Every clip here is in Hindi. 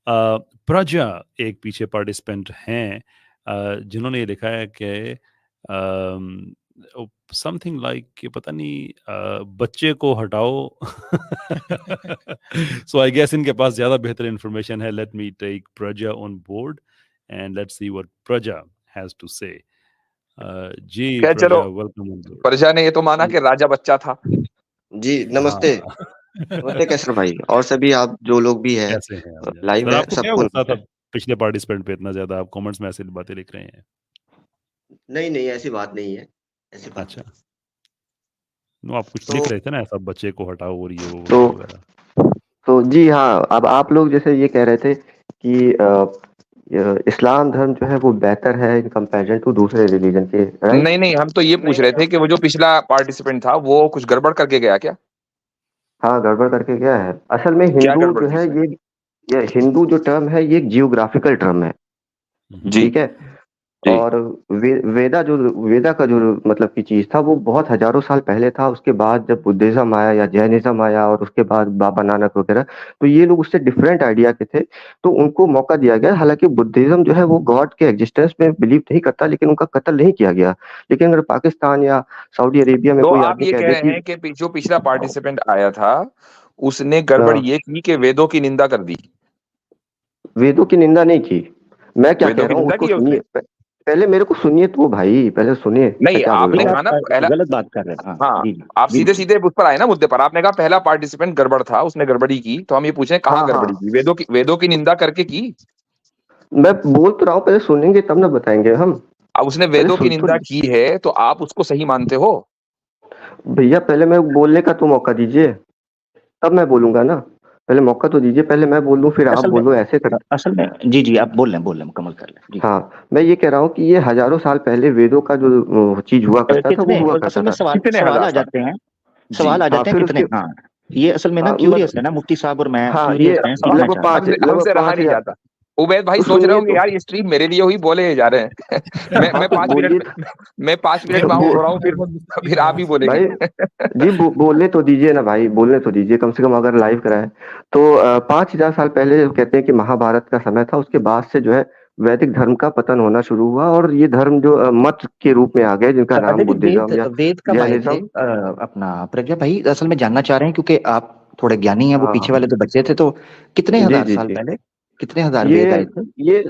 प्रज्ञा एक पीछे पार्टिसिपेंट हैं, जिन्होंने ये लिखा है कि समथिंग लाइक कि पता नहीं बच्चे को हटाओ। सो आई गेस इनके पास ज्यादा बेहतर इंफॉर्मेशन है। Let me take Pragya on board and let's see what Pragya has to say. जी क्या चलो, प्रज्ञा, वेलकम ऑन बोर्ड। प्रजा ने ये तो माना कि राजा बच्चा था। जी नमस्ते। नमस्ते कैसर भाई और सभी आप जो लोग भी है कैसे हैं आप? लाइव सर है आपको क्या सबको गुस्सा था नमस्ते। पिछले पार्टिसिपेंट पे इतना ज्यादा? आप कमेंट्स में ऐसी बातें लिख रहे हैं। नहीं नहीं ऐसी बात नहीं है, ऐसी बात अच्छा, नहीं। नो आप कुछ तो लिख रहे थे ना ऐसा, बच्चे को हटाओ और ये वो तो वगैरह। तो जी हाँ, अब आप लोग जैसे ये कह रहे थे कि इस्लाम धर्म जो है वो बेहतर है इन कंपैरिजन टू दूसरे रिलीजन के, राइट? नहीं नहीं, हम तो ये पूछ रहे थे कि वो जो पिछला पार्टिसिपेंट था वो कुछ गड़बड़ करके गया क्या? हाँ गड़बड़ करके गया है। असल में क्या हिंदू गड़बड़ जो थी है इसमें? ये हिंदू जो टर्म है ये एक जियोग्राफिकल टर्म है, जी ठीक है। जी। और वेदा का जो मतलब की चीज था वो बहुत हजारों साल पहले था। उसके बाद जब बुद्धिज्म आया या जैनिज्म आया और उसके बाद बाबा नानक वगैरह, तो ये लोग उससे डिफरेंट आइडिया के थे, तो उनको मौका दिया गया। हालांकि बुद्धिज्म जो है वो गॉड के एग्जिस्टेंस में बिलीव नहीं करता, लेकिन उनका कत्ल नहीं किया गया। लेकिन अगर पाकिस्तान या सऊदी अरेबिया में तो कोई आप आदमी ये कह कह दे रहे कि हैं कि जो पिछला पार्टिसिपेंट आया था उसने गड़बड़ हाँ, ये की कि वेदों की निंदा कर दी? वेदों की निंदा नहीं की। मैं क्या वेदों कह की रहा हूँ निंदा उसको की है उसने? सुनिए, पहले मेरे को सुनिए तो भाई, पहले सुनिए मैं नहीं, क्या बोल रहा आपने हूँ। कहा ना पहला। गलत बात कर रहे हैं। हाँ हाँ, जी जी आप जी सीधे सीधे उस पर आए ना मुद्दे पर। आपने कहा पहला पार्टिसिपेंट गड़बड़ था, उसने गड़बड़ी की, तो हम ये पूछ रहे हैं कहाँ हाँ हाँ, गड़बड़ी की? वेदों की निंदा करके की? मैं बोल तो रहा हूँ, पहले सुनेंगे तब ना बताएंगे हम। अब उसने पहले वेदों की सुन तो निंदा की है तो आप उसको सही मानते हो? भैया, पहले मैं बोलने का तो मौका दीजिए, तब मैं बोलूंगा ना। पहले मौका तो दीजिए, पहले मैं बोलूं फिर आप बोलो, ऐसे कर। असल में जी जी आप बोल रहे हैं मुकम्मल कर लें जी। हाँ, मैं ये कह रहा हूँ कि ये हजारों साल पहले वेदों का जो चीज हुआ करता था वो कितने हुआ असल करता में था। कितने सवाल हजार आ साल? जाते हैं, जी सवाल आ हाँ जाते हैं फिर कितने। उसके हाँ ये असल में ना हाँ, क्यूरियस है ना, मुफ्ती साहब और मैं हाँ ये क्यूरियस हैं, सीखना लगभग चाह रहे हैं। हमसे रहा नहीं 5,000। जाता। उबैद भाई तो सोच रहे सुनिए होंगे तो, यार ये स्ट्रीम मेरे लिए हुई, बोले जा रहे हैं। हाँ मैं तो 5 मिनट बोलिए में, मैं 5 मिनट तो में आउट हो रहा हूँ, फिर आप ही बोलेंगे। भाई जी बोलने तो दीजिए ना भाई, बोलने तो दीजिए कम से कम, अगर लाइव कराए तो 5,000 साल पहले कहते हैं कि महाभारत का समय था। उसके बाद से जो है वैदिक धर्म का पतन होना शुरू हुआ और ये धर्म जो मत के रूप में आ गए, जिनका नाम देखिए बुद्धिज्म या वेद कब आए थे जैनिज्म। अपना प्रज्ञा भाई, असल में जानना चाह रहे हैं क्योंकि आप थोड़े ज्ञानी हैं, वो हाँ पीछे वाले तो बच्चे थे, तो कितने जी हजार जी साल जी, पहले, कितने हजार वेद ये आए थे? ये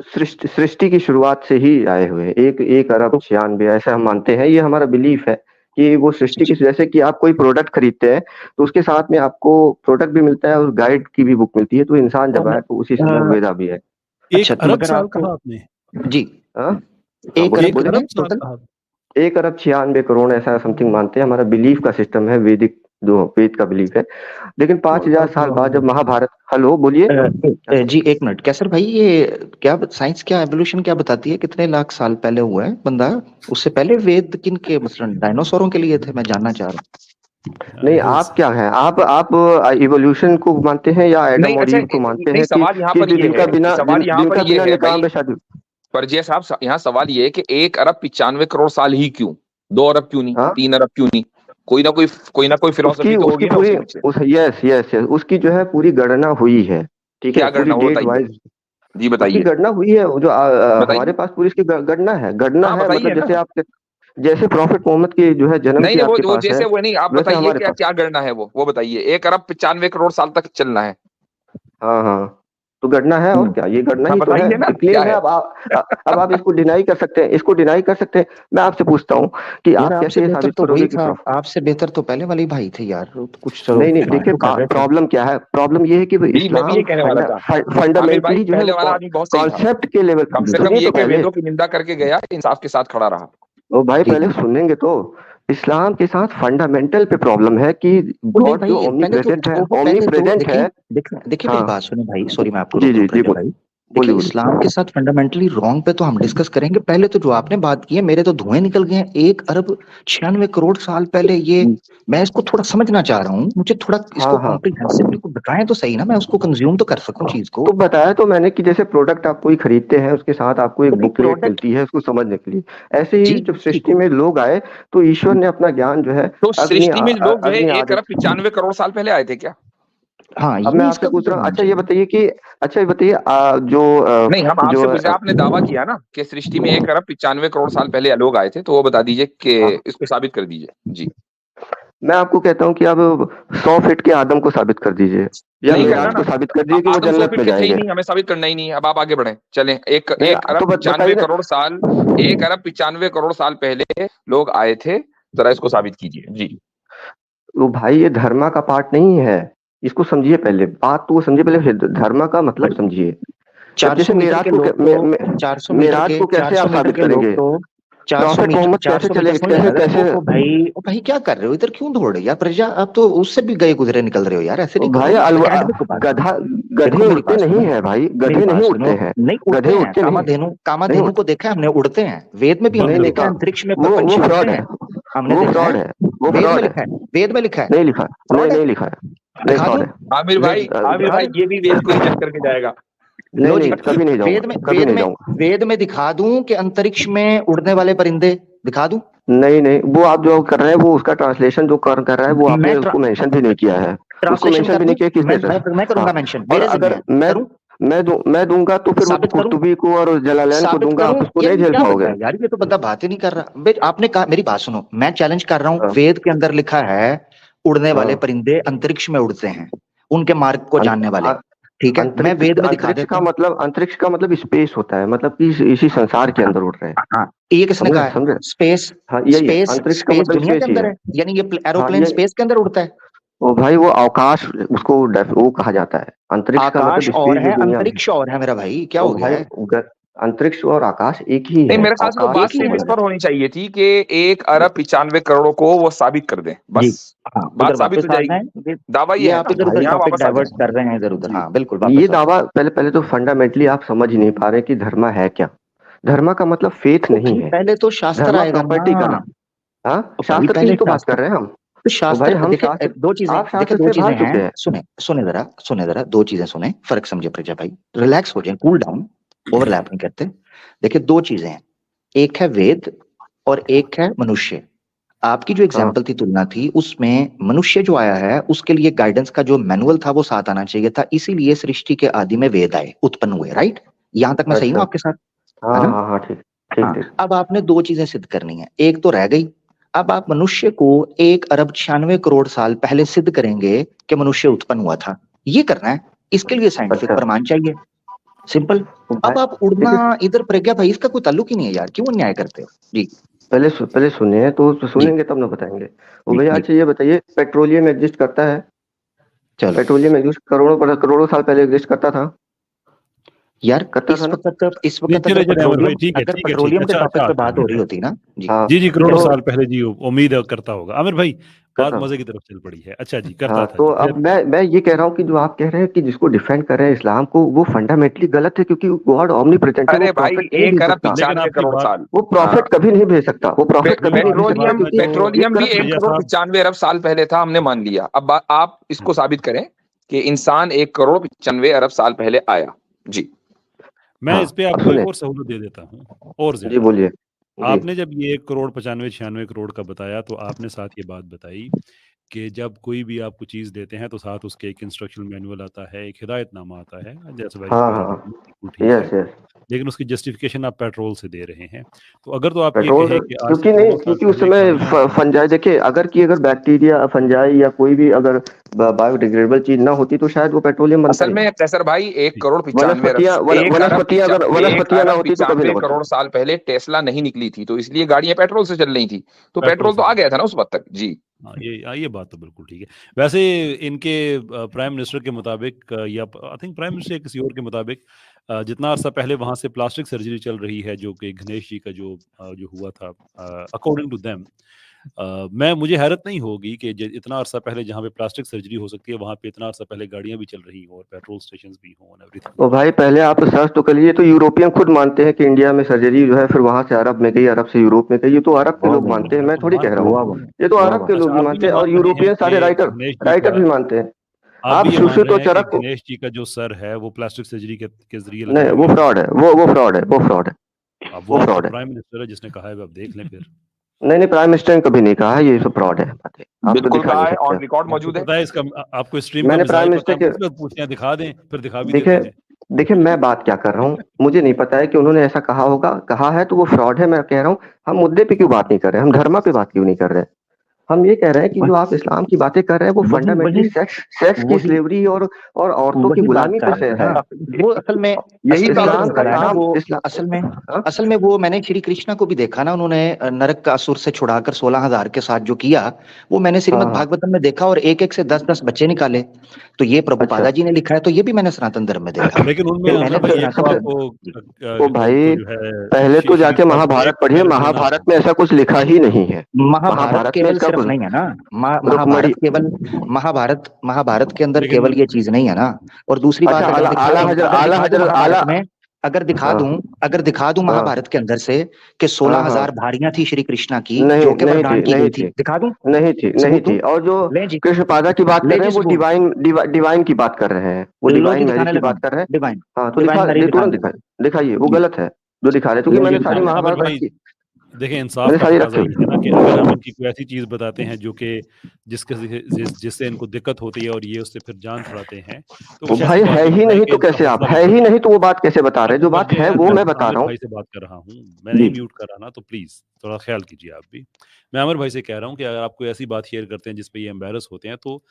सृष्टि की शुरुआत से ही आए हुए हैं। 1,96,000 ऐसा हम मानते हैं, ये हमारा बिलीफ है कि वो सृष्टि की, जैसे कि आप कोई प्रोडक्ट खरीदते हैं तो उसके साथ में आपको प्रोडक्ट भी मिलता है और गाइड की भी बुक मिलती है। तो इंसान जब आया तो उसी समय वेदा भी है। एक अच्छा तो अरब मगर साल आपको कहा आपने? जी हाँ हाँ, एक बोलिए अरब एक बोलिए। कितने अरब साल टोटल? कहा? 1,96,000,000 ऐसा समथिंग मानते हैं, हमारा बिलीफ का सिस्टम है, वैदिक जो वेद का बिलीफ है। लेकिन 5,000 साल बाद जब महाभारत, हेलो बोलिए क्या बोल। जी एक मिनट कैसर भाई, ये क्या साइंस, क्या एवोल्यूशन क्या बताती है कितने लाख साल पहले हुआ है बंदा? उससे पहले वेद किन के, मसलन डायनासोरों के लिए थे, मैं जानना चाह रहा नहीं, आप क्या हैं, आप इवोल्यूशन को मानते हैं या नहीं एडम और अच्छा, ईव को मानते नहीं हैं सवाल यहाँ कि पर ये है, सवाल यहाँ पर जिनका ये बिना है निकाह भाई में शादी। परजिया साहब, यहाँ सवाल ये है कि 1 अरब 95 करोड़ साल ही क्यों? 2 अरब क्यों नहीं? हाँ 3 अरब क्यों नहीं? कोई ना कोई उसकी फिलोसफी तो उसकी होगी ना पूरी उसके पीछे। यस यस यस, उसकी जो है पूरी गणना हुई है, ठीक है, क्या पूरी करना, वो डेट बताइए। वाइज जी उसकी बताइए गणना हुई है। वो जो हमारे बताइए। पास पूरी इसकी गणना हाँ है। बताइए मतलब ना। जैसे आप, जैसे प्रॉफिट मोहम्मद की जो है जन्म नहीं की नहीं, आपके वो पास है, जैसे वो नहीं, आप वैसे बताइए हमारे क्या पास। क्या गणना है, वो बताइए। 1 अरब 95 करोड़ साल तक चलना है। हाँ हाँ, तो गणना है और क्या, ये गणना हाँ ही तो है, बताइए ना क्या क्लियर है। है। अब आप इसको डिनाई कर सकते हैं, इसको डिनाई कर सकते हैं। मैं आपसे पूछता हूँ कि यार। आप आपसे कैसे ये बेहतर साबित तो वही करोगे कि था, आपसे बेहतर तो पहले वाले ही भाई थे यार, वो तो कुछ चलो नहीं नहीं, देखिए जो कर रहे थे। प्रॉब्लम क्या है, प्रॉब्लम ये है कि वो जी मैं भी ये इस्लाम कहने वाला था। आमिर भाई फंडामेंटली जो है पहले वो वाला आदमी बहुत सही था। कॉन्सेप्ट के लेवल। कम से कम सुनिए ये तो कि पहले, वेदों की निंदा करके गया, इंसाफ के साथ खड़ा रहा। ओ भाई जी पहले सुनेंगे तो। इस्लाम के साथ फंडामेंटल पे प्रॉब्लम है कि वो नहीं गॉड जो भाई, ओमनी पहले तो प्रेजेंट है, वो ओमनी पहले तो प्रेजेंट है। देखिए, देखिए मेरी हाँ बात सुने भाई, सॉरी मैं आपको जी रोक रहा जी हूँ जी, प्रज्ञा भाई। देखिए बोलिए बोलिए। इस्लाम के साथ फंडामेंटली रॉन्ग पे तो हम डिस्कस करेंगे, पहले तो जो आपने बात की है मेरे तो धुएं निकल गए हैं। 1 अरब 96 करोड़ साल पहले, ये मैं इसको थोड़ा समझना चाह रहा हूँ, मुझे थोड़ा इसको हाँ हाँ, कॉम्प्रिहेंसिवली को बताएं तो सही ना, मैं उसको कंज्यूम तो कर सकूं चीज को। तो बताया तो मैंने कि जैसे प्रोडक्ट आप कोई खरीदते हैं उसके साथ आपको तो एक भाई बुकलेट प्रोडक्ट, मिलती है उसको समझने के लिए। ऐसे जी ही जब ठीक सृष्टि में लोग आए तो ईश्वर ने अपना ज्ञान जो है तो अग्नि सृष्टि में लोग जो है अग्नि एक आदि। अरब 95 करोड़ साल पहले आए थे क्या? हाँ अब मैं ये आपसे इसका पूछ रहा हूँ, होना अच्छा ये चाहिए। बताइए कि जो नहीं, हम आपसे जो पूछ रहे हैं, आपने दावा किया ना कि सृष्टि में 1 अरब 95 करोड़ साल पहले लोग आए थे, तो वो बता दीजिए कि इसको साबित कर दीजिए। जी। मैं आपको कहता हूँ कि आप 100 फीट के आदम को साबित कर दीजिए, या नहीं करना मेराज ना, को साबित कर दीजिए कि वो आदम 100 जन्नत फीट में के थे ही जाएंगे। नहीं, हमें साबित करना ही नहीं है। अब आप आगे बढ़ें, चलें। एक नहीं, अरब तो 95 बताइए ना। करोड़ साल 1 अरब 95 करोड़ साल पहले लोग आए थे, जरा इसको साबित कीजिए। जी। वो भाई ये धर्मा का पार्ट नहीं है, इसको समझिए पहले, बात तो वो समझिए पहले, धर्मा का मतलब समझिए। जब 400 जैसे मीटर मेराज के को लोग तो 400 मीटर मेराज के को कैसे 400 आप मीटर साबित के लोग करेंगे? तो 400 प्रॉफिट मीटर मोहम्मद 400 मीटर सुन कैसे लेना जरा। कैसे ओ भाई क्या कर रहे हो इधर, क्यों दौड़ रहे हो यार प्रजा? अब तो उससे भी गए गुजरे निकल रहे हो यार, ऐसे नहीं भाई करो। एकेडमिक को बात गधा करो। गधे देखो मेरी उड़ते बात नहीं सुनो, है भाई, मेरी गधे बात नहीं सुनो। उड़ते हैं, नहीं उड़ते गधे हैं, उड़ते नहीं, नहीं कामाधेनु को देखा है हमने, उड़ते हैं। वेद में भी बंद हमने नहीं करो। देखा है, अंतरिक्ष में वो पंछी उड़ते फ्रॉड है, हैं, हमने वो देखा फ्रॉड है। है, वो वेद में फ्रॉड है, लिखा है, वेद में लिखा है। नहीं लिखा, फ्रॉड है, नहीं लिखा है, नहीं दिखा फ्रॉड दो। है। आमिर भाई, आमिर दिखा भाई दो। ये भी वेद को रिजेक्ट करके जाएगा। नहीं लो जी, नहीं, कभी नहीं वेद जाऊंगा, में कभी नहीं जाऊंगा। वेद में दिखा दूं कि अंतरिक्ष में उड़ने वाले परिंदे दिखा दूं? नहीं नहीं, वो आप जो कर रहे हैं, वो उसका ट्रांसलेशन जो कर रहा है, वो आपने मैं उसको मेंशन भी नहीं किया है, उसको ट्रांसलेशन मेंशन कर भी दूं? नहीं किया किसने मैं हाँ, करूंगा मेंशन, और मेरे जिम्मे अगर है। करूं? मैं दूंगा तो फिर वो साबित करूं? कुर्तुबी को और जलालैन को साबित दूंगा, करूं? आप उसको यार नहीं ये झेल क्या बंदा पाओगे। है यार, ये तो बंदा बात ही नहीं कर रहा। आपने कहा, मेरी बात सुनो, मैं चैलेंज कर रहा हूं, हाँ, वेद के अंदर लिखा है उड़ने वाले हाँ, परिंदे अंतरिक्ष में उड़ते हैं, उनके मार्ग को अंत, जानने वाले। अ- ठीक है, मैं वेद में दिखा देता हूँ। अंतरिक्ष का मतलब स्पेस होता है, मतलब कि इसी संसार के हाँ, अंदर उड़ रहे हैं। हाँ, ये किसने समझे कहा है? समझे स्पेस, हाँ, यही है, स्पेस अंतरिक्ष का स्पेस मतलब दुनिया स्पेस के ही अंदर है। है, यानी ये हाँ एरोप्लेन ये, स्पेस के अंदर उड़ता है। वो भाई वो अवकाश, उसको वो कहा जाता है, अंतरिक्ष का आकाश मतलब और स्पेस जो है, दुनिया में। अंतरिक्ष और है मेरा भाई, क्या ओ हो गया भाई है? अंतरिक्ष और आकाश एक ही नहीं, है, मेरे ख्याल से तो अवकाश बात एक ही सिर्फ है इस मेरा। पर होनी चाहिए थी कि 1 अरब 95 करोड़ को वो साबित कर दें, जी, बस। हाँ, बात उधर साबित वापस हो आ जाएगी। जाए। दावा ये ये है आप ना, इधर उधर यहाँ टॉपिक वापस आ डाइवर्ट जाए। कर रहे हैं इधर उधर। जी। हाँ बिल्कुल, ये वापस आ जाए। दावा पहले तो फंडामेंटली आप समझ ही नहीं पा रहे कि धर्म है क्या। धर्म का मतलब फेथ तो नहीं भाई है, पहले तो शास्त्र धर्म आएगा प्रॉपर्टी का ना। नाम। हाँ, तो भाई शास्त्र की पहले ही तो बात शास्त्र, कर रहे हैं हम। तो तो भाई शास्त्र हम देखिए, शास्त्र, दो चीजें, आप देखिए शास्त्र दो से चीजें भाग चुके हैं। हैं। सुने जरा, दो चीजें सुने, फर्क समझे प्रजा भाई, रिलैक्स हो जाए, कूल डाउन, ओवरलैप नहीं करते। देखिए दो चीजें हैं, एक है वेद और एक है मनुष्य। आपकी जो हाँ, एग्जाम्पल थी, तुलना थी, उसमें मनुष्य जो आया है उसके लिए गाइडेंस का जो मैनुअल था वो साथ आना चाहिए था, इसीलिए सृष्टि के आदि में वेद आए, उत्पन्न हुए। राइट, यहां तक मैं सही हूं अच्छा, आपके साथ? है हाँ ना? हाँ हाँ, ठीक ठीक हाँ, ठीक। अब आपने दो चीजें सिद्ध करनी है, एक तो रह गई। अब आप मनुष्य को 1 अरब 96 करोड़ साल पहले सिद्ध करेंगे कि मनुष्य उत्पन्न हुआ था, ये करना है। इसके लिए साइंटिफिक अच्छा, प्रमाण चाहिए, सिंपल। तो भाई अब आप उड़ना देखिए, इधर प्रज्ञा भाई, इसका कोई ताल्लुक ही नहीं है यार, क्यों अन्याय करते हो? जी, पहले सुनिए, तो जी, सुनेंगे तब ना बताएंगे। वो जी, भैया जी। अच्छा ये बताइए, पेट्रोलियम एग्जिस्ट करता है? चलो पेट्रोलियम एग्जिस्ट करोड़ों साल पहले एग्जिस्ट करता था, यार, करता था ना? इस नहीं, वक्त चले चले अमर भाई, ठीक है अगर ठीक है ठीक है। पेट्रोलियम के अच्छा टॉपिक अच्छा पे अच्छा बात हो रही अच्छा। होती ना। जी, हाँ, जी जी, करोड़ों तो साल पहले जी, उम्मीद है करता होगा आमिर भाई। बात करता मजे की तरफ चल पड़ी है। अच्छा जी, हाँ, करता था तो जी, अब फिर। मैं ये कह रहा हूँ कि जो आप कह रहे हैं कि जिसको डिफेंड कर रहे हैं इस्लाम को, वो फंडामेंटली गलत है, क्योंकि गॉड ओमनी प्रेजेंट है, वो अरे भाई, प्रॉफिट नहीं 1 भेज अरब सकता, लेकिन 95 आपकी करोड़ बात, साल वो प्रॉफिट कभी नहीं भेज सकता, वो प्रॉफिट कभी नहीं भेज सकता, पेट्रोलियम क्योंकि मैं पेट्रोलियम ये भी कर्म 1 भैया करोड़ साहब, 95 अरब साल पहले था, हमने मान लिया। अब आप इसको साबित करें कि इंसान 1 करोड़ 95 अरब साल पहले आया। जी। मैं हाँ, इस पे अब आपको एक सुने, और सहूलत दे देता हूँ, और जी ज्यादा। बोलिए, जी आपने जब ये 1 करोड़ 95 96 करोड़ का बताया, तो आपने साथ ये बात बताई कि जब कोई भी आपको चीज़ देते हैं तो साथ उसके एक इंस्ट्रक्शन मैनुअल आता है, एक हिदायतनामा आता है, दैट्स वेरी हाँ फेयर, हाँ, बिल्कुल ठीक है। Yes yes. लेकिन उसकी जस्टिफिकेशन आप पेट्रोल से दे रहे हैं। तो अगर तो आप ये पेट्रोल, कहें कि आज से क्योंकि नहीं, करोड़ों साल क्योंकि उस पहले समय गाड़ियाँ फंजाई, देखिए अगर बैक्टीरिया फंजाई या कोई भी अगर बायोडिग्रेडेबल चीज ना होती, तो शायद वो पेट्रोलियम बनता असल ही में ना। कैसर भाई, 1 करोड़ 95 अरब, वनस्पतियां ना होती तो कभी ना 1 बनता। करोड़ साल पहले टेस्ला नहीं निकली थी, तो इसलिए गाड़ियां पेट्रोल से चल रही थी। तो पेट्रोल पेट्रोल तो से आ चलती गया था है। ना उस वक्त तक। जी। हाँ, ये बात तो बिल्कुल ठीक है। वैसे इनके प्राइम मिनिस्टर के मुताबिक, या आई थिंक प्राइम मिनिस्टर या किसी और के मुताबिक, जितना अर्सा पहले वहाँ से प्लास्टिक सर्जरी चल रही है, जो कि गणेश जी का जो हुआ था, अकॉर्डिंग टू देम, मुझे हैरत नहीं होगी कि इतना अरसा पहले जहाँ पे प्लास्टिक सर्जरी हो सकती है, वहाँ पे इतना अरसा पहले गाड़ियाँ भी चल रही हों और पेट्रोल स्टेशन भी हों और एवरीथिंग। ओ भाई, पहले आप सर्च तो कर लीजिए, तो यूरोपियन खुद मानते हैं कि इंडिया में सर्जरी जो है, फिर वहां से अरब में गई, अरब से यूरोप में गई, ये तो अरब के वाह लोग वाह मानते हैं, वो मैं तो थोड़ी मान कह रहे रहा हैं, हूँ। वाह वाह ये तो वाह अरब वाह। के अच्छा, लोग भी आप भी मानते ये हैं, और मान रहे हैं यूरोपियन सारे कि राइटर गणेश जी राइटर का, भी मानते हैं। आप भी आप ये मान सुश्रुत रहे और हैं कि चरक को, गणेश जी का जो सर है वो प्लास्टिक सर्जरी के जरिए नहीं, लगाया वो गया था? फ्रॉड है, वो फ्रॉड है, वो फ्रॉड है, अब वो वो आपका फ्रॉड है। प्राइम मिनिस्टर है जिसने कहा है, अब देख लें फिर। नहीं प्राइम मिनिस्टर ने कभी नहीं कहा है, ये सब फ्रॉड है बातें, आप तो बिल्कुल दिखा कहा नहीं है, सकते। ऑन रिकॉर्ड मौजूद है। पता है इसका, आपको स्ट्रीम का मैंने प्राइम मिजाज पता मिनिस्टर है, के मुझसे पूछते हैं, दिखा दें, फिर दिखा भी देते देखिए हैं। देखिए मैं बात क्या कर रहा हूँ, मुझे नहीं पता है कि उन्होंने ऐसा कहा होगा, कहा है तो वो फ्रॉड है। मैं कह रहा हूँ हम मुद्दे पे क्यों बात नहीं कर रहे, हम धर्म पे बात क्यों नहीं कर रहे। हम ये कह रहे हैं कि जो आप इस्लाम की बातें कर रहे हैं वो वही फंडामेंटली वही सेक्स की वही स्लेवरी और औरतों की वही बात गुलामी कर पे रहे से हैं है। ना। वो असल में यही तो इस्लाम का है ना काम वो इस्लाम हाँ? असल में वो मैंने श्री कृष्णा को भी देखा ना, उन्होंने नरक का असुर से छुड़ाकर 16,000 के साथ जो किया, वो मैंने श्रीमद् हाँ भागवतम में देखा, और एक एक से 10-10 बच्चे निकाले। तो ये प्रभुपादा अच्छा जी ने लिखा है, तो ये भी मैंने सनातन धर्म में देखा। लेकिन उनमें फिर मैंने अमर भाई फिर एक तो सबसे आपको ओ भाई जो है पहले तो जाके श्रीपाद महाभारत विवेक पढ़िए, मैंने बोला ना महाभारत आपको। में ऐसा कुछ लिखा ही नहीं है। महाभारत महाभारत में केवल इसका सिर्फ कुछ नहीं है ना, रुक्मणी महाभारत के अंदर लेकिन केवल ये चीज नहीं है ना। और दूसरी अच्छा बात, आला आला हजरत अगर आला दिखा दूं हजरत आला महाभारत में, अगर दिखा दूं हाँ महाभारत के अंदर से कि हाँ 16,000 भारियां थी श्री कृष्णा की, नहीं जो के नहीं वरदान थी की नहीं गई थी, थी दिखा दूं नहीं सबूत दूं? थी। और जो ले जी, कृष्णपादा की बात कर ले रहे जी हैं वो सबूत, डिवाइन की बात कर रहे हैं, वो लो जी डिवाइन मैरिज दिखाने की लगा बात हूं, कर रहे हैं। डिवाइन हाँ तो डिवाइन मैरिज तुरंत दिखाने लगा दिखाइए, वो जी, गलत है जो दिखा रहे हैं, क्योंकि लो जी मैंने सारी दिखाने लगा। अमर महाभारत भाई रखी, देखें, इंसाफ मैंने का सारी तकाजा रखी ये है ना कि अगर हम इनकी कोई ऐसी चीज बताते हैं जो कि जिससे इनको दिक्कत होती है और ये उससे फिर जान छुड़ाते हैं, तो वो कुछ ऐसी भाई बात है भी ही बताएं नहीं कि तो इनका कैसे आप हौसला है बुलंद ही हो। नहीं तो वो बात कैसे बता रहे हैं, जो अब बात बच्चे है यार, वो मैं मैं बता आमिर रहा हूँ भाई से बात कर रहा हूँ, मैं नहीं जी। म्यूट कर रहा ना, तो प्लीज थोड़ा ख्याल कीजिए आप भी। मैं आमिर भाई से कह रहा हूँ कि अगर आप कोई ऐसी बात शेयर करते हैं जिसपे ये एम्बेरस होते हैं, तो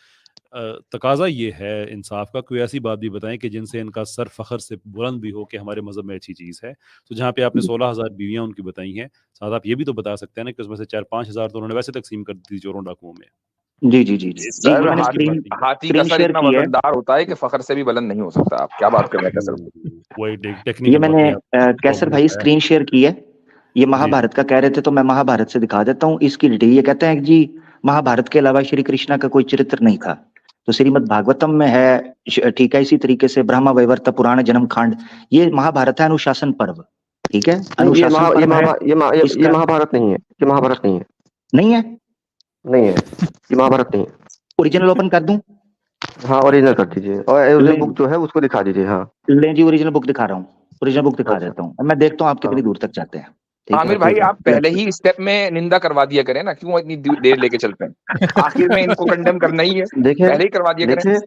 तकाजा ये है इंसाफ का, कोई ऐसी बात भी बताएं कि जिनसे इनका सर फखर से बुलंद भी हो कि हमारे मजहब में अच्छी चीज़ है। तो जहाँ पे आपने 16,000 बीवियां उनकी बताई हैं, साथ आप ये भी तो बता सकते हैं ना कि उसमें से 4-5 हज़ार तो उन्होंने वैसे तकसीम कर दी चोरों डाकुओं में। जी जी जी जी जी, सर ये मैंने कोई स्क्रीन बात नहीं। हाथी का सर शेयर इतना की है। वजनदार होता है कि फखर से भी बुलंद नहीं हो सकता। आप क्या बात कर रहे हैं सर? वही ये टेक्निकल मैंने बातें आप कैसर भाई है। स्क्रीन शेयर की है। ये जी महाभारत का कह रहे थे, तो मैं महाभारत से दिखा देता हूँ इसकी डिटेल। ये कहते हैं कि जी महाभारत के अलावा श्री कृष्णा का कोई चरित्र नहीं था, तो श्रीमद् भागवतम में है, ठीक है। इसी तरीके से ब्रह्मा वैवर्त पुराण जन्म कांड, ये महाभारत है अनुशासन पर्व, ठीक है। नहीं अनुशासन पर्व है ये इसका, महाभारत नहीं है, ये महाभारत नहीं है, नहीं है नहीं है, ये महाभारत नहीं है। ओरिजिनल ओपन कर दूं? हाँ ओरिजिनल कर दीजिए, और ले ओरिजिनल बुक जो है उसको दिखा दीजिए। हाँ ले जी, ओरिजिनल बुक दिखा रहा हूँ, ओरिजिनल बुक दिखा अच्छा देता हूँ। मैं देखता हूँ आप कितनी हाँ दूर तक जाते हैं, ठीक है। आमिर भाई ठीक है। आप पहले ही स्टेप में निंदा करवा दिया करें ना, क्यों इतनी देर लेके चलते हैं? आखिर में इनको कंडेम करना ही है, देखिए पहले ही करवा दिया करें। देखिए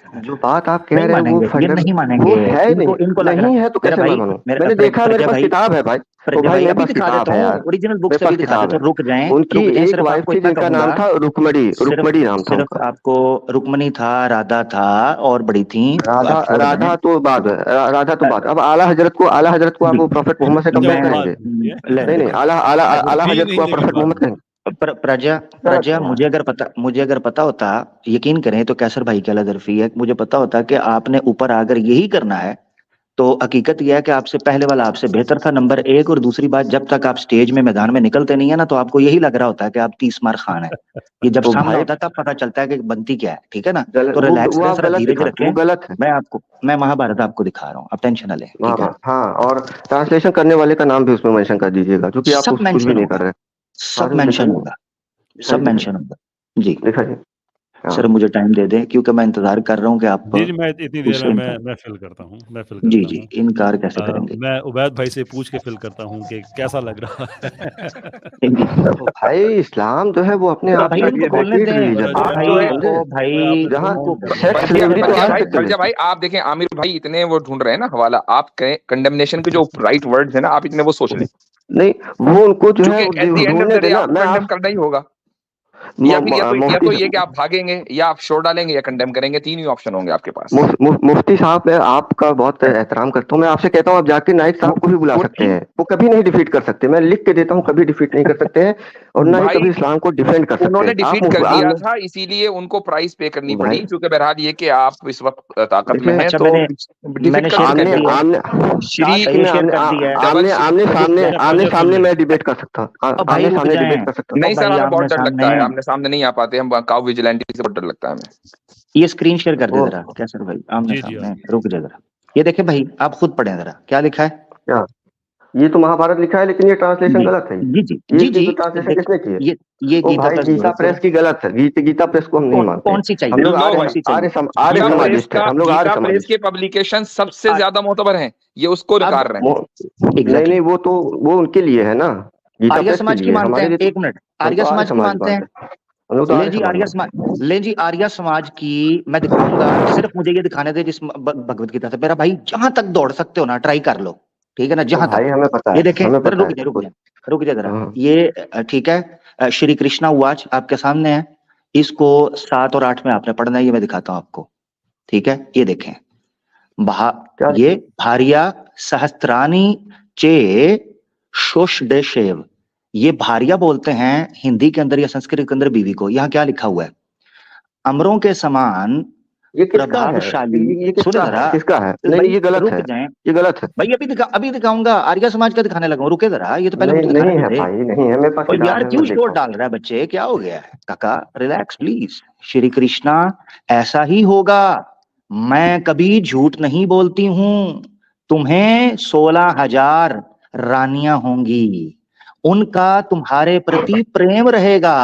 जो बात आप कह नहीं रहे हैं वो मानेंगे, ये नहीं मानेंगे। वो है इनको इनको लग रहा नहीं है तो मेरा कैसे मैं भाई, मानूं? मेरा मैंने देखा, मेरे पास किताब है भाई। ओ भाई मेरे अभी पास दिखा किताब देता है हूँ, यार, ओरिजिनल बुक मेरे से पास भी दिखा किताब देता है। हूँ। रुक जाएं, उनकी एक सिर्फ वाइफ आपको थी इतना जिनका कहूंगा, नाम था रुक्मणी नाम था सिर्फ उनका। आपको रुक्मणी था, राधा था, और बड़ी थी। राधा आप छोड़ दें। राधा तो बाद है, राधा तो बाद। अब आला हजरत को आप जी, प्रोफेट मोहम्मद से अच्छा, कंपेयर वो बात करेंगे? होती है। नहीं नहीं, देखो, आला होती ही हजरत नहीं, को आप लेकिन प्रोफेट बात मोहम्मद होती है। कहेंगे? प्रजा गलत प्रजा है यार। मुझे अगर पता होता, यकीन करें तो कैसर भाई की अलादर्फी है, मुझे पता होता कि आपने ऊपर आकर यही करना है, तो हकीकत यह है कि आपसे पहले वाला आपसे बेहतर था, नंबर एक। और दूसरी बात, जब तक आप स्टेज में मैदान में निकलते नहीं है ना, तो आपको यही लग रहा होता है कि आप 30 मार खान है। ये जब तो सामने भाई होता है तब पता चलता है कि बनती क्या है, ठीक है ना। गलत, तो रिलैक्स वो रहें, आप जरा गलत धीरज दिखाते, वो रखें। गलत है। मैं महाभारत आपको दिखा रहा हूँ, आप टेंशन ना लें, ठीक है। हाँ और ट्रांसलेशन करने वाले का नाम भी उसमें मेंशन कर दीजिएगा, क्योंकि आप सब कुछ भी मेंशन नहीं कर होगा, रहे। हाँ सब तो मेंशन दिखाइए होगा, सब दिखाइए मेंशन होगा जी। दिखाइए। हाँ सर मुझे टाइम दे दें, क्योंकि मैं इंतजार कर रहा हूँ कि आप जी मैं इतनी देर उससे में इनकार, मैं फिल करता हूँ, जी जी, इनकार कैसे करेंगे। मैं उबैद भाई से पूछ के फिल करता हूँ कि कैसा लग रहा है। तो भाई इस्लाम जो है वो अपने तो आप भाई में इनको बोलने कंप्लीट दें, रिलीजन आप जो है समझे? भाई जहाँ इनको सेक्स स्लेवरी तो आज तक खर्जा भाई आप देखें, आमिर भाई इतने वो ढूंढ रहे हैं ना हवाला, आप कंडेमनेशन के जो राइट वर्ड्स है ना, आप इतने वो सोच लें, नहीं, वो उनको जो है क्योंकि एट द एंड ऑफ ढूंढने द डे देना। आपको मैं कंडेम आप करना ही होगा। या फिर या तो ये कि आप भागेंगे, या आप शोर डालेंगे, या कंडेम करेंगे, तीन ही ऑप्शन होंगे आपके पास। मुफ्ती साहब, मैं आपका बहुत एहतराम करता हूँ, मैं आपसे कहता हूँ आप जाकिर नाइक साहब को भी बुला सकते हैं, वो कभी नहीं डिफीट कर सकते। मैं लिख के देता हूँ, कभी डिफीट नहीं कर सकते हैं, और ना ही कभी इस्लाम को डिफेंड कर सकते हैं। उन्होंने डिफीट कर दिया था, इसीलिए उनको प्राइस पे करनी पड़ी, क्योंकि बहरहाल ये कि आप इस वक्त ताकत में हैं, तो मैंने शेयर कर दिया, आमने सामने मैं डिबेट कर सकता हूँ, आमने सामने डिबेट कर सकता हूँ। नहीं सर, हमें बहुत डर लगता है, आमने सामने नहीं आ पाते हम, काउ विजिलेंटी से बहुत डर लगता है हमें। ये स्क्रीन शेयर कर दे जरा कैसर भाई, आमने सामने रुक जा जरा, ये देखे भाई, आप खुद पढ़ें जरा क्या लिखा है। क्या? ये तो महाभारत लिखा है, लेकिन ये ट्रांसलेशन गलत है। जी जी जी जी, ट्रांसलेशन किसने की है? ये गीता प्रेस की गलत है। गीता प्रेस को हम नहीं मानते। कौन सी चाहिए? हम लोग आर्य समाजिस्ट हैं, हम लोग आर्य गीता प्रेस के पब्लिकेशन सबसे ज्यादा मोतबर हैं, ये उसको नकार रहे हैं। नहीं वो तो वो उनके लिए है ना, गीता आर्य प्रेस के समाज की लिए मानते हमारे हैं, लिए एक मिनट, हम आर्य तो आर्य समाज की समाज मानते हैं। मानते हैं, हम लोग तो ले आर्य जी समाज आर्य मानते समाज, ले जी आर्य समाज की मैं दिखाऊंगा, सिर्फ मुझे ये दिखाने दे जिस भगवत गीता से। मेरा भाई जहां तक दौड़ सकते हो ना ट्राई कर लो, ठीक है ना, तो जहां भाई तक। हमें पता ये है, देखें हमें जरा, पता रुक है जा सब रुक कुछ। जा रुक जा जरा, हाँ ये ठीक है, श्री कृष्णा उवाच आपके सामने है, इसको 7 और 8 में आपने पढ़ना है, ये मैं दिखाता हूं आपको, ठीक है। ये देखें, क्या ये भार्या सहस्त्रानी चे शोषदेशेव, ये भार्या बोलते हैं हिंदी के अंदर या संस्कृत के अंदर बीवी को। यहाँ क्या लिखा हुआ है, अमरों के समान ये किसका है, प्रभावशाली। ये सुने किसका जरा है, किसका है? नहीं भाई, ये गलत रुक है, जाए ये गलत है। भाई, अभी दिखाऊंगा, आर्य समाज का दिखाने लगा हूं, रुके जरा, ये तो पहले नहीं मुझे दिखाने नहीं तो है दे। भाई, नहीं है मेरे पास और किताब यार है, क्यों मैं शोर देखता डाल रहा है बच्चे, क्या हो गया है? काका रिलैक्स प्लीज। श्री कृष्णा, ऐसा ही होगा, मैं कभी झूठ नहीं बोलती हूं। तुम्हें 16,000 रानियां होंगी, उनका तुम्हारे प्रति प्रेम रहेगा,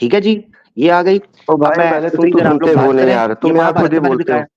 ठीक है जी। ये आ गई। ओ अब भाई मैं पहले तुम उतरी तो देर आप सुनते लोग हो बात नहीं करें, यार, ये तुम यार महाभारत खुद ही तो मैंने बोलते दिखाया। हो।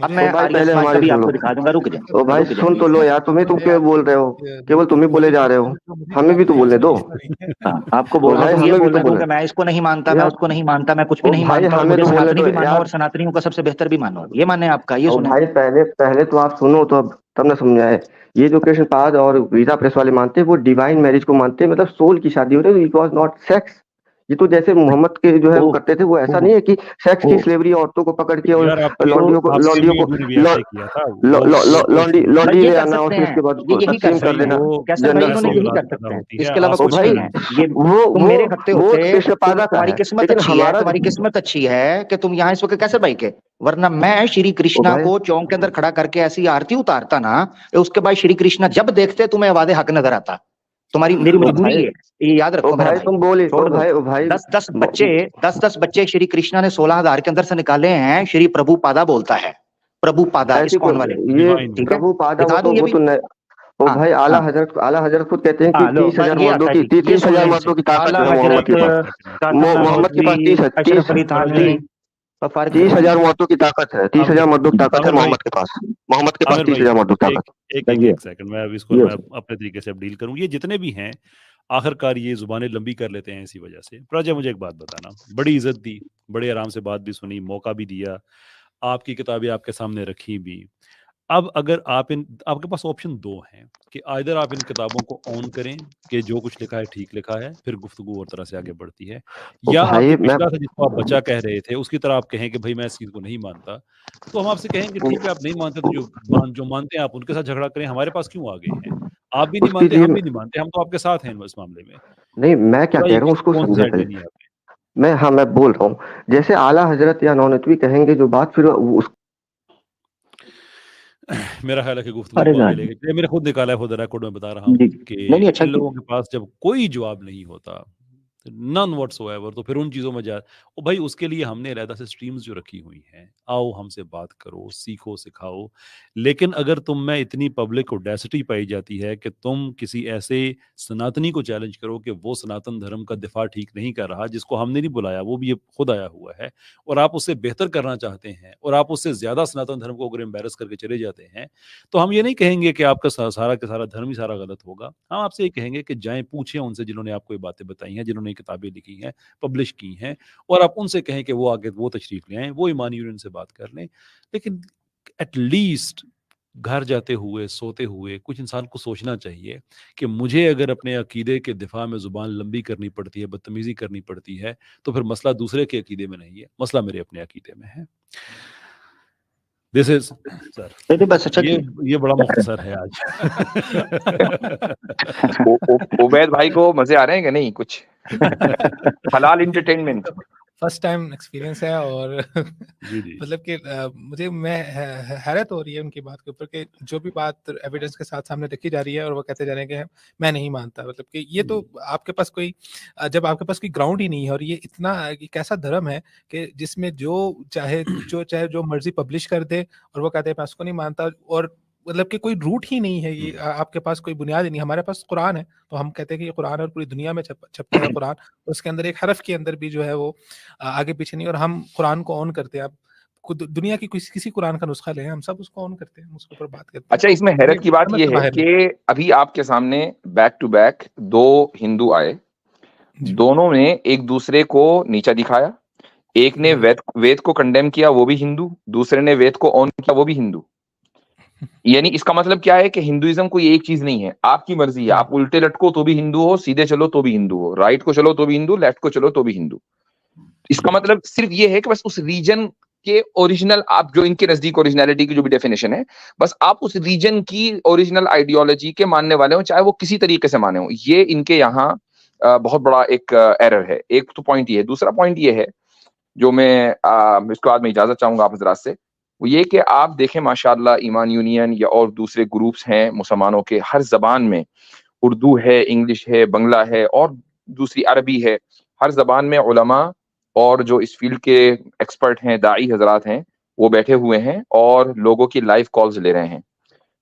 अब ओ मैं भाई आर्य पहले समाज का हमारी भी सुन आपको लो। दिखा दूंगा, रुक जाए ओ भाई रुक जाए। सुन तो लो यार, तुम्हें तुम क्यों बोल रहे हो, केवल तुम ही बोले जा रहे हो, हमें भी तो बोलने दो। हाँ, आपको ओ बोल रहा हूँ, भाई तुम ये हमें भी बोल तो रहे हो बोले कि मैं इसको नहीं मानता, मैं यार। उसको नहीं मानता, मैं कुछ भी ओ नहीं भाई मानता, और हमें मुझे तो बोलने सनातनी दो भी मानो यार। और सनातनियों का सबसे बेहतर भी मानो। ये माने आपका, ये ओ सुने। भाई पहले पहले तो आप सुनो तो अब तब ना समझाए। ये जो कृष्ण पाद और गीता प्रेस वाले मानते हैं वो डिवाइन मैरिज को मानते हैं, मतलब सोल की शादी हो रही है, इट वॉज नॉट सेक्स। ये तो जैसे मोहम्मद के जो है वो ओ करते थे, वो ऐसा ओ नहीं है कि सेक्स ओ की स्लेवरी औरतों को पकड़ के और यार तो आपके लौंडियों भी को गुरु भी ऐसे ही किया था। भाई लौंडी ये ले कर आना और सकते फिर हैं, उसके बाद ये उसको यही कर तकसीम कर भाई सकते देना हैं, वो कैसर भाई, जेंडर इन्होंने को। ऐसी यही औलाद कर पैदा सकते हैं, होती है, इसके अलावा ओ आपस कुछ में भाई नहीं लड़ है। जाते ये हैं। तुम वो मेरे हत्ते वो होते, कृष्ण पादा का तुम्हारी है, किस्मत लेकिन अच्छी है, हमारा तुम्हारी किस्मत अच्छी है कि तुम यहाँ इस वक्त कैसर भाई के, वरना मैं श्री ओ कृष्णा भाई को चौक के अंदर खड़ा करके ऐसी आरती उतारता ना, उसके बाद श्री कृष्णा जब देखते तुम्हें वादे हक नजर आता। तुम्हारी मेरी ओ मजबूरी भाई है, ये याद ओ रखो मेरा भाई भाई। तुम बोले छोड़ दो। ओ भाई 10 बच्चे श्री कृष्णा ने 16,000 के अंदर से निकाले हैं, श्री प्रभु पादा बोलता है, प्रभु पादा ऐसी इस्कॉन वाले, कोई ये डिवाइन ठीक है। प्रभु पादा दिखा दूं ये वो भी। तो नहीं। ओ हाँ भाई हाँ आला हजरत खुद कहते हैं कि हाँ, लो 30,000 ये मर्दों आता है की जी, ये 30,000 सुन लें इनसे। मर्दों की ताकत आला है मोहम्मद हजरत के पास। कासिम मोहम्मद के पास ननौतवी, अशरफ अली थानवी और फारिक तीस करवाएं। हजार मर्दों की ताकत है, 30,000 आमिर मर्दों की ताकत है आमिर भाई मोहम्मद के पास। मोहम्मद के पास आमिर तीस भाई हजार मर्दों की एक ताकत एक एक ये एक सेकंड, मैं अब इसको ये मैं अपने तरीके से अब डील करूं। ये जितने भी हैं आखिरकार ये जुबानें लंबी कर लेते हैं इसी वजह से। प्रजा मुझे एक बात बताना, बड़ी इज्जत दी, बड़े आराम से बात भी सुनी, मौका भी दिया, आपकी किताबें आपके सामने रखी भी। अब अगर आपके पास ऑप्शन दो हैं कि आइदर आप इन किताबों को ऑन करें कि जो कुछ लिखा है ठीक लिखा है, फिर गुफ्तगू और तरह से आगे बढ़ती है, ओ या भाई आपके मैं पिछला था जिसको आप बच्चा कह रहे थे उसकी तरह आप कहें कि भाई मैं इस चीज़ को नहीं मानता, तो हम आपसे कहेंगे ठीक है आप नहीं मानते तो जो मानते हैं आप उनके साथ झगड़ा करें, हमारे पास क्यों आ गए हैं? आप भी नहीं उसके मानते, लिए हम भी नहीं मानते, हम तो आपके साथ हैं इस मामले में। नहीं, मैं क्या कह बताइए रहा हूँ उसको कौन सी समझे साइड पहले। लेनी है आपने? मैं बोल रहा हूँ, जैसे आला हजरत या नौनतवी कहेंगे जो बात, फिर उस मेरा ख्याल है कि गुफ्तगू अरे को आगे जान लेके ये मैंने खुद निकाला है, खुद रिकॉर्ड में बता रहा जी, हूँ कि नहीं नहीं, अच्छा इन की लोगों के पास जब कोई जवाब नहीं होता, नन व्हाट्सोएवर, तो फिर उन चीज़ों में जा ओ भाई उसके लिए हमने अलहदा से स्ट्रीम्स जो रखी हुई हैं, आओ हमसे बात करो, सीखो, सिखाओ। लेकिन अगर तुम में इतनी पब्लिक ऑडेसिटी पाई जाती है कि तुम किसी ऐसे सनातनी को चैलेंज करो कि वो सनातन धर्म का दिफा ठीक नहीं कर रहा, जिसको हमने नहीं बुलाया, वो भी ये खुद आया हुआ है, और आप उससे बेहतर करना चाहते हैं और आप उससे ज़्यादा सनातन धर्म को अगर एम्बेरस करके चले जाते हैं, तो हम ये नहीं कहेंगे कि आपका सारा का सारा धर्म ही सारा गलत होगा। हम आपसे ये कहेंगे कि जाएँ पूछें उनसे जिन्होंने आपको ये बातें बताई हैं, जिन्होंने किताबें लिखी हैं, पब्लिश की हैं, और आप उनसे कहें कि वो आगे वो तशरीफ़ ले आएँ, वो ईमानी यूनियन से बात कर लें। लेकिन एट लीस्ट घर जाते हुए, सोते हुए कुछ इंसान को सोचना चाहिए कि मुझे अगर अपने अकीदे के दिफा में ज़ुबान लंबी करनी पड़ती है, बदतमीज़ी करनी पड़ती है, तो फिर मसला दूसरे के अकीदे में नहीं है, मसला मेरे अपने अकीदे में है। दिस इज़ सर, नहीं बस अच्छा की ये बड़ा मुख्तसर है आज। उबैद भाई को मजे आ रहे हैं कि नहीं कुछ? हलाल एंटरटेनमेंट। फर्स्ट टाइम एक्सपीरियंस है और जी, जी। मतलब कि मुझे हैरत हो रही है उनकी बात के ऊपर कि जो भी बात एविडेंस के साथ सामने रखी जा रही है और वो कहते जा रहे हैं कि मैं नहीं मानता। मतलब कि ये तो आपके पास कोई जब आपके पास कोई ग्राउंड ही नहीं है, और ये इतना एक ऐसा धर्म है कि जिसमें जो चाहे जो मर्जी पब्लिश कर दे और वो कहते हैं मैं उसको नहीं मानता, और मतलब कि कोई रूट ही नहीं है, ये आपके पास कोई बुनियाद ही नहीं। हमारे पास कुरान है तो हम कहते हैं कि ये कुरान है और पूरी दुनिया में छपता है कुरान, और उसके अंदर एक हरफ के अंदर भी जो है वो आगे पीछे नहीं, और हम कुरान को ऑन करते हैं। आप दुनिया की किसी कुरान का नुस्खा ले, हम सब उसको ऑन करते हैं, उसके ऊपर बात करते हैं। अच्छा, इसमें हैरत की बात यह है कि अभी आपके सामने बैक टू बैक 2 हिंदू आए, दोनों ने एक दूसरे को नीचा दिखाया। एक ने वेद को कंडेम किया, वो भी हिंदू, दूसरे ने वेद को ऑन किया, वो भी हिंदू। यानी इसका मतलब क्या है कि हिंदुइज्म कोई एक चीज नहीं है, आपकी मर्जी है, आप उल्टे लटको तो भी हिंदू हो, सीधे चलो तो भी हिंदू हो, राइट को चलो तो भी हिंदू, लेफ्ट को चलो तो भी हिंदू। इसका मतलब सिर्फ ये है कि बस उस रीजन के ओरिजिनल, आप जो इनके नजदीक ओरिजिनलिटी की जो भी डेफिनेशन है, बस आप उस रीजन की ओरिजिनल आइडियोलॉजी के मानने वाले हो, चाहे वो किसी तरीके से माने हो। ये इनके यहाँ बहुत बड़ा एक एरर है। एक तो पॉइंट ये है। दूसरा पॉइंट ये है जो मैं इसके बाद में इजाजत चाहूंगा आप हजरात से, वो ये कि आप देखें माशाल्लाह ईमान यूनियन या और दूसरे ग्रुप्स हैं मुसलमानों के, हर जबान में, उर्दू है, इंग्लिश है, बंगला है और दूसरी अरबी है, हर जबान में उलमा और जो इस फील्ड के एक्सपर्ट हैं, दाई हजरात हैं, वो बैठे हुए हैं और लोगों की लाइव कॉल्स ले रहे हैं।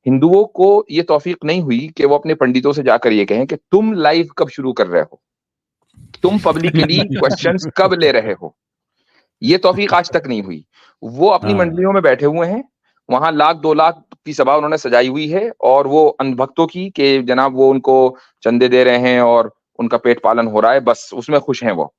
हिंदुओं को ये तौफीक नहीं हुई कि वो अपने पंडितों से जाकर ये कहें कि तुम लाइव कब शुरू कर रहे हो, तुम पब्लिकली क्वेश्चंस कब ले रहे हो। ये तौफीक आज तक नहीं हुई। वो अपनी मंडलियों में बैठे हुए हैं, वहां 1-2 लाख की सभा उन्होंने सजाई हुई है और वो अंधभक्तों की कि जनाब वो उनको चंदे दे रहे हैं और उनका पेट पालन हो रहा है, बस उसमें खुश हैं वो।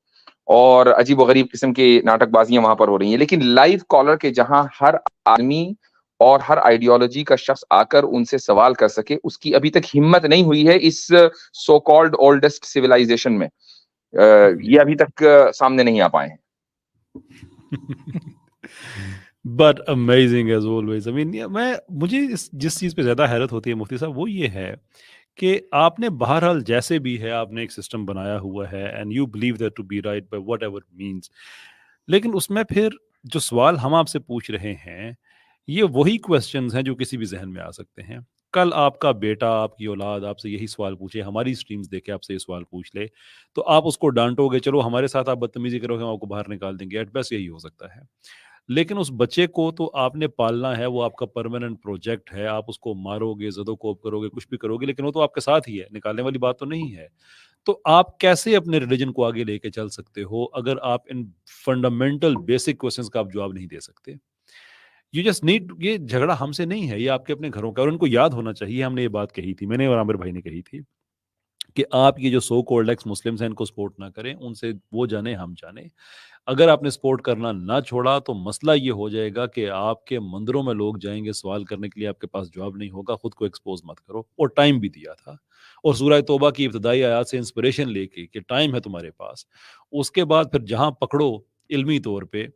और अजीब व गरीब किस्म की नाटकबाजियां वहां पर हो रही हैं। लेकिन लाइव कॉलर के जहां हर आदमी और हर आइडियोलॉजी का शख्स आकर उनसे सवाल कर सके, उसकी अभी तक हिम्मत नहीं हुई है इस सो कॉल्ड ओल्डेस्ट सिविलाइजेशन में। ये अभी तक सामने नहीं आ पाए हैं। But amazing as always. I mean मुझे जिस चीज़ पे ज़्यादा हैरत होती है मुफ्ती साहब, वो ये है कि आपने बहरहाल जैसे भी है आपने एक सिस्टम बनाया हुआ है and you believe that to be right by whatever means, लेकिन उसमें फिर जो सवाल हम आपसे पूछ रहे हैं ये वही क्वेश्चंस हैं जो किसी भी जहन में आ सकते हैं। कल आपका बेटा, आपकी औलाद आपसे यही सवाल पूछे, हमारी स्ट्रीम्स देखे आपसे ये सवाल पूछ ले, तो आप उसको डांटोगे, चलो हमारे साथ आप बदतमीजी करोगे, हम आपको बाहर निकाल देंगे, एट बेस्ट यही हो सकता है। लेकिन उस बच्चे को तो आपने पालना है, वो आपका परमानेंट प्रोजेक्ट है, आप उसको मारोगे, ज़दोकोप करोगे, कुछ भी करोगे, लेकिन वो तो आपके साथ ही है, निकालने वाली बात तो नहीं है। तो आप कैसे अपने रिलीजन को आगे लेके चल सकते हो अगर आप इन फंडामेंटल बेसिक क्वेश्चंस का आप जवाब नहीं दे सकते? यू जस्ट नीड, ये झगड़ा हमसे नहीं है, ये आपके अपने घरों का। और उनको याद होना चाहिए, हमने ये बात कही थी, मैंने और आमिर भाई ने कही थी कि आप ये जो सो कॉल्ड एक्स मुस्लिम्स हैं इनको सपोर्ट ना करें, उनसे वो जाने हम जाने। अगर आपने सपोर्ट करना ना छोड़ा तो मसला ये हो जाएगा कि आपके मंदिरों में लोग जाएंगे सवाल करने के लिए, आपके पास जवाब नहीं होगा। खुद को एक्सपोज मत करो। और टाइम भी दिया था, और सूरह तौबा की इब्तदाई आयात से इंस्पिरेशन लेके कि टाइम है तुम्हारे पास, उसके बाद फिर जहां पकड़ो इल्मी तौर पे,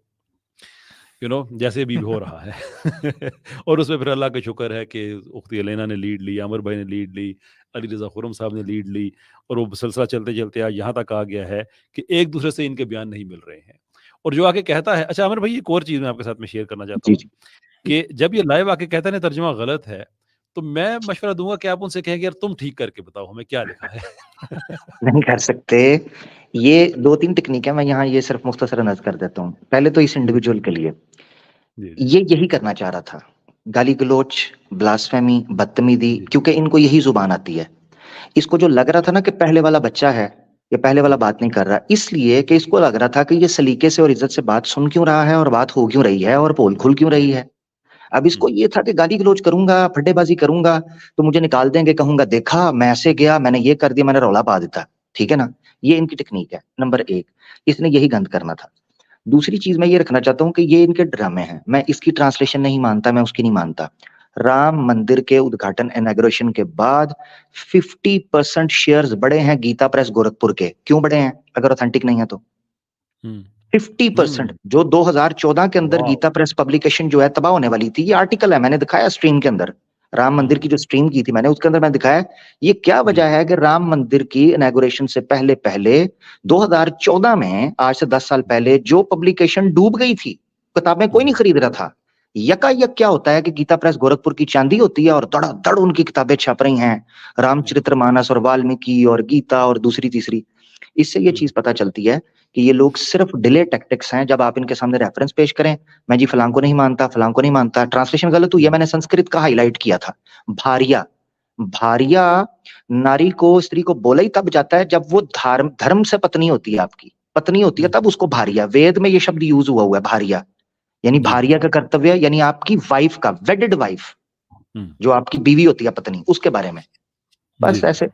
जैसे भी हो रहा है और उसमें फिर अल्लाह का शुक्र है कि उख्ती अलेना ने लीड ली, आमिर भाई ने लीड ली, अली रज़ा खुर्रम साहब ने लीड ली, और वो सिलसिला चलते चलते आज यहाँ तक आ गया है कि एक दूसरे से इनके बयान नहीं मिल रहे हैं। और जो आके कहता है, अच्छा आमिर भाई एक और चीज़ मैं आपके साथ में शेयर करना चाहता हूँ कि जब ये लाइव आके कहता है ना तर्जुमा गलत है, तो मैं मशवरा दूंगा कि आप उनसे कहेंगे यार तुम ठीक करके बताओ हमें क्या लिखा है। नहीं कर सकते। ये 2-3 टेक्निक है, मैं यहाँ ये सिर्फ मुख्तसरन अर्ज कर देता हूँ। पहले तो इस इंडिविजुअल के लिए ये यही करना चाह रहा था, गाली गलोच, ब्लास्फेमी, बदतमीजी, क्योंकि इनको यही जुबान आती है। इसको जो लग रहा था ना कि पहले वाला बच्चा है, ये पहले वाला बात नहीं कर रहा, इसलिए कि इसको लग रहा था कि ये सलीके से और इज्जत से बात सुन क्यों रहा है और बात हो क्यों रही है और पोल खुल क्यों रही है। अब इसको ये था कि गाली गलोच करूंगा, फड्डेबाजी करूंगा तो मुझे निकाल देंगे, कहूंगा देखा मैं ऐसे गया, मैंने ये कर दिया, मैंने रौला पा देता। ठीक है ना, ये इनकी टेक्निक है नंबर 1। इसने यही गंद करना था। दूसरी चीज मैं ये रखना चाहता हूँ कि ये इनके ड्रामे हैं, मैं इसकी ट्रांसलेशन नहीं मानता, मैं उसकी नहीं मानता। राम मंदिर के उद्घाटन इनॉग्रेशन के बाद 50% शेयर्स बढ़े हैं गीता प्रेस गोरखपुर के। क्यों बढ़े हैं अगर ऑथेंटिक नहीं है तो? 50%। जो 2014 के अंदर गीता प्रेस पब्लिकेशन जो है तबाह होने वाली थी, ये आर्टिकल है, मैंने दिखाया स्ट्रीम के अंदर, राम मंदिर की जो स्ट्रीम की थी मैंने, उसके अंदर मैंने दिखाया ये क्या वजह है कि राम मंदिर की इनॉग्रेशन से पहले 2014 में, आज से 10 साल पहले, जो पब्लिकेशन डूब गई थी, किताबें कोई नहीं खरीद रहा था। यकायक क्या होता है कि गीता प्रेस गोरखपुर की चांदी होती है और धड़ाधड़ उनकी किताबें छप रही हैं, रामचरितमानस और वाल्मीकि और गीता और दूसरी तीसरी। इससे ये चीज पता चलती है कि ये लोग सिर्फ डिले टैक्टिक्स हैं। जब आप इनके सामने रेफरेंस पेश करें, मैं जी फलां को नहीं मानता, फलां को नहीं मानता, ट्रांसलेशन गलत हुई है, मैंने संस्कृत का हाईलाइट किया था। भारिया, भारिया नारी को, स्त्री को बोला ही तब जाता है जब वो धर्म से पत्नी होती है, आपकी पत्नी होती है, तब उसको भारिया। वेद में ये शब्द यूज हुआ है भारिया। यानी जी। भार्या का कर्तव्य, यानी आपकी वाइफ का, वेडेड वाइफ जो आपकी बीवी होती है, पत्नी, उसके बारे में, बस जी। ऐसे